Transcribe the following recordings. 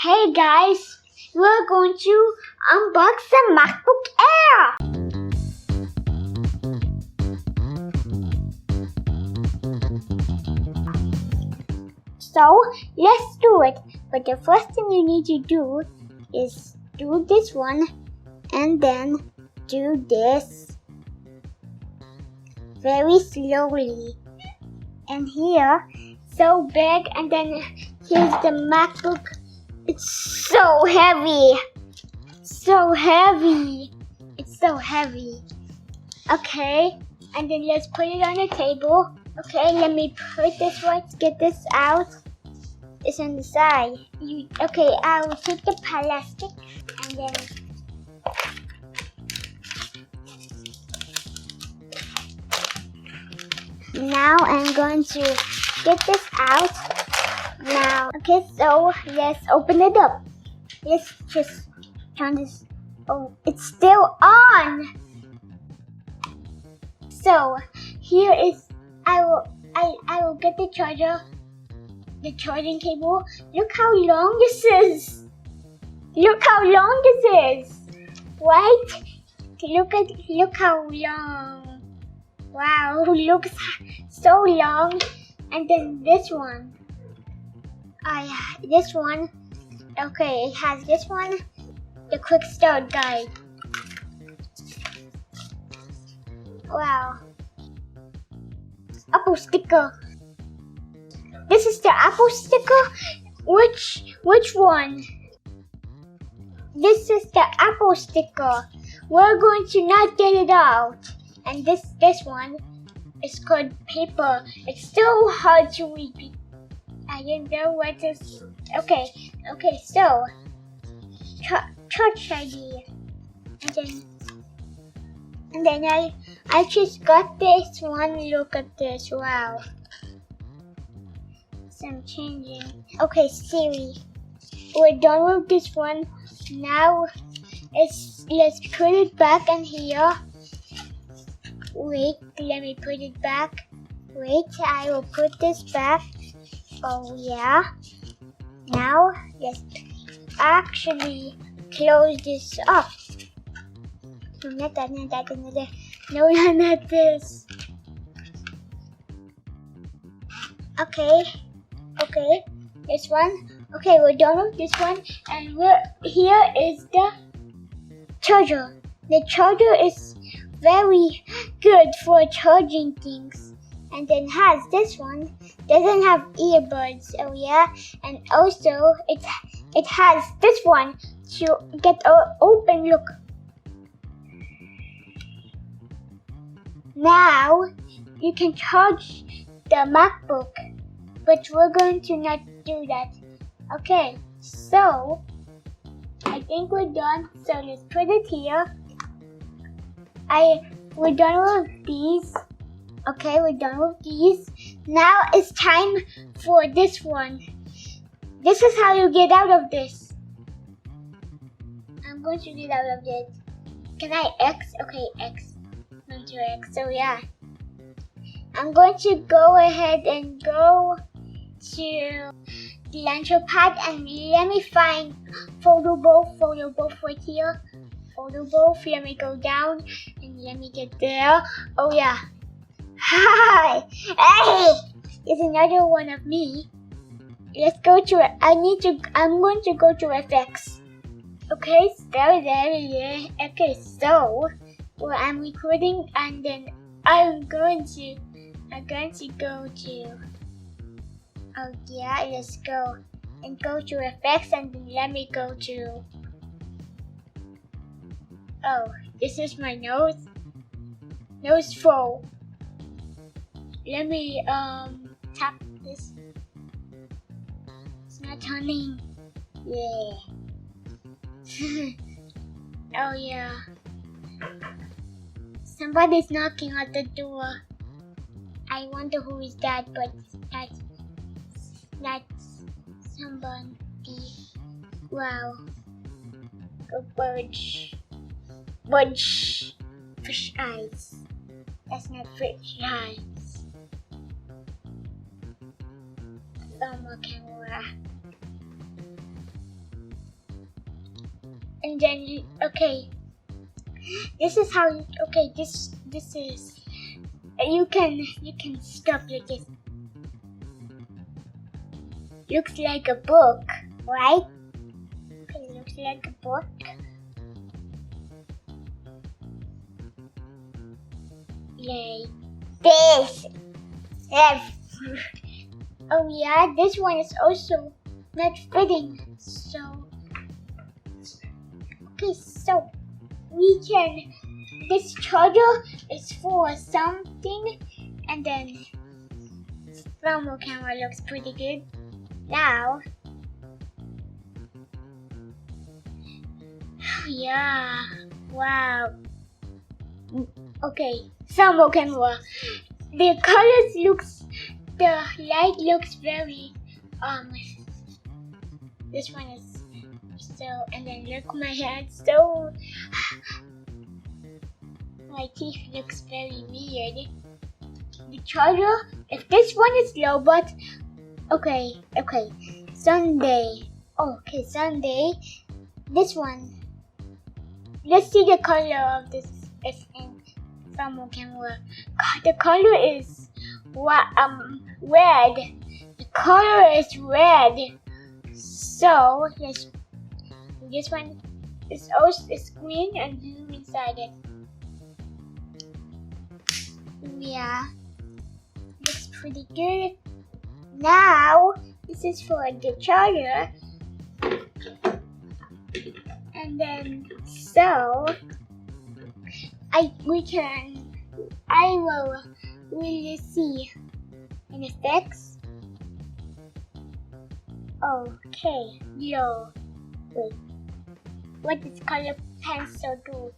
Hey guys, we're going to unbox the MacBook Air. So let's do it. But the first thing you need to do is do this one and then do this very slowly. And here, so big, and then here's the MacBook. It's so heavy. So heavy. It's so heavy. Okay, and then let's put it on the table. Okay, let me put this one, get this out. It's on the side. Okay, I will take the plastic and then now I'm going to get this out. Now, okay, so let's open it up. Let's just turn this. Oh, it's still on. So here is I will get the charger, the charging cable. Look how long this is. Look how long this is. Right? Look how long. Wow, looks so long. And then this one. This one. Okay, it has this one. The quick start guide. Wow. Apple sticker. This is the Apple sticker. Which one? This is the Apple sticker. We're going to not get it out. And this one is called paper. It's so hard to read. I don't know what this. Okay. So touch ID, and then I just got this one. Look at this. Wow. Some changing. Okay, Siri. We're done with this one. Now let's put it back in here. Wait, let me put it back. Wait, I will put this back. Oh yeah. Now let's actually close this up. No, not that. No, not this. Okay. This one. Okay, we're done with this one, and here is the charger. The charger is very good for charging things. And then has this one, doesn't have earbuds, oh yeah, and also it has this one to get open. Look. Now you can charge the MacBook, but we're going to not do that. Okay, so I think we're done. So let's put it here. We're done with these. Okay, we're done with these. Now it's time for this one. This is how you get out of this. I'm going to get out of this. Can I X? Okay, X. I'm going to X. So yeah. I'm going to go ahead and go to the launcher pad and let me find photo booth right here. Photo booth. Let me go down and let me get there. Oh yeah. Hi! Hey! There's another one of me. Let's go to it. I'm going to go to FX. Okay, so there. Okay, so I'm recording, and then I'm going to go to. Oh yeah, let's go and go to FX, and then let me go to. Oh, this is my nose full. Let me tap this. It's not turning. Yeah. Oh yeah. Somebody's knocking at the door. I wonder who is that, but that's somebody. Wow. Go birds. Fish eyes. That's not fish eyes. Thermal camera. and then okay. This is how you, okay, this is, you can stop like this. Looks like a book, right? Okay, looks like a book. Like this. Yes. Oh yeah, this one is also not fitting. So okay, so we can, this charger is for something, and then thermal camera looks pretty good. Now, yeah, wow. Okay, thermal camera. The colors looks, the light looks very, this one is so, and then look my hand, so, my teeth looks very weird. The charger, if this one is low, but okay, Sunday. Oh, okay, Sunday. This one. Let's see the color of this is in thermal camera. The color is red. The color is red. So this one is also is green and blue inside it. Yeah, looks pretty good. Now this is for the charger, and then so I will really see an effects. Okay, yo, wait, what does color pencil do?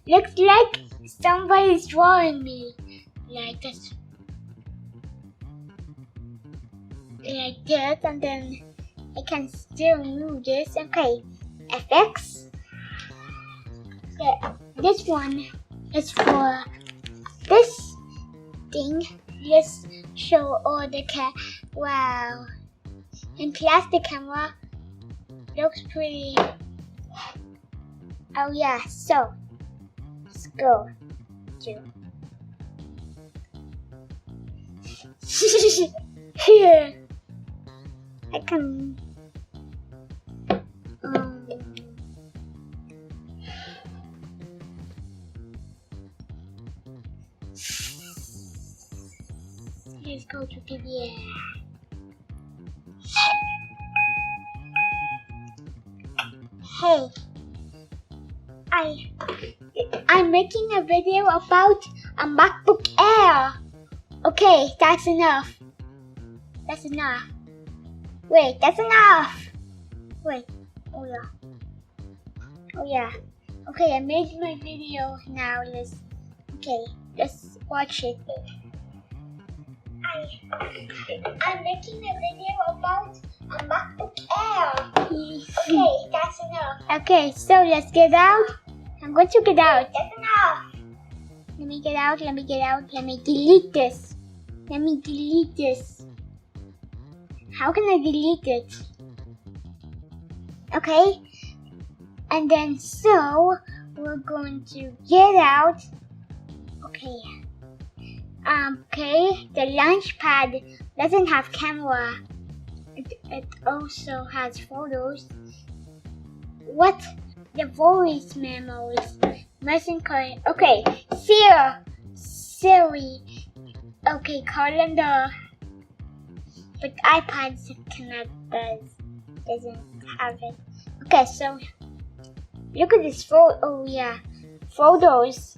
Looks like somebody's drawing me like this. Like this, and then I can still move this. Okay, FX. Yeah, this one is for this thing. Let's show all the wow. And plastic camera looks pretty. Oh yeah, so let's go to here. I can let's go to PBA. Hey, I'm making a video about a MacBook Air. Okay, that's enough. That's enough. Wait, that's enough. Wait, oh yeah. Okay, I made my video now. Let's watch it. I'm making a video about a MacBook Air. Okay, that's enough. Okay, so let's get out. I'm going to get out. That's enough. Let me get out. Let me delete this. How can I delete it? Okay. And then so we're going to get out. Okay. Okay. The launch pad doesn't have camera. It also has photos. What? The voice memos. Bengkoy. Okay. Siri. Okay. Calendar. But iPads doesn't have it. Okay, so look at this photo. Oh yeah, photos.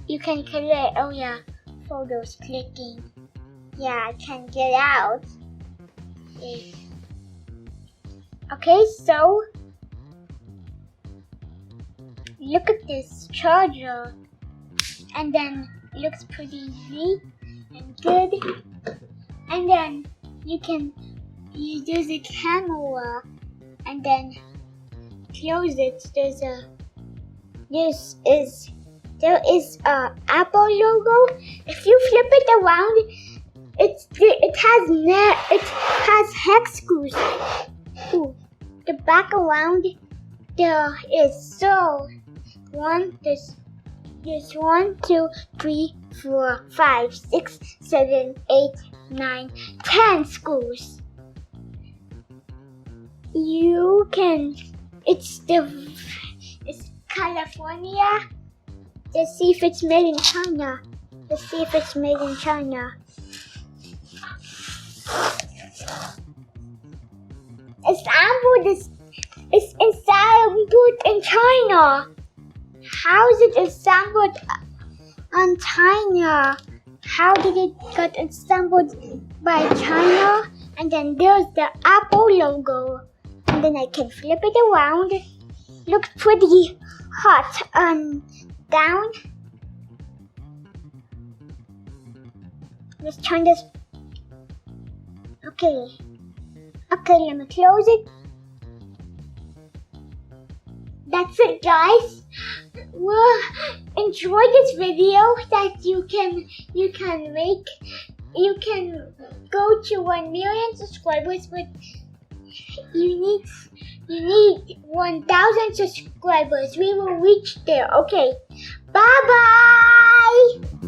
You can click. Oh yeah, photos. Clicking. Yeah, I can get out. Okay, so look at this charger, and then it looks pretty neat and good. And then there's a camera, and then close it. There is a Apple logo. If you flip it around, it has hex screws. Ooh, the background there is so there's 1, 2, 3, 4, 5, 6, 7, 8, 9, 10 schools. It's California. Let's see if it's made in China. It's assembled in China. How is it assembled on China? How did it get assembled by China? And then there's the Apple logo. And then I can flip it around. Looks pretty hot down. Let's turn this. Okay, let me close it. That's it, guys. Well, enjoy this video that you can go to 1 million subscribers, but you need 1,000 subscribers. We will reach there. Okay, bye bye.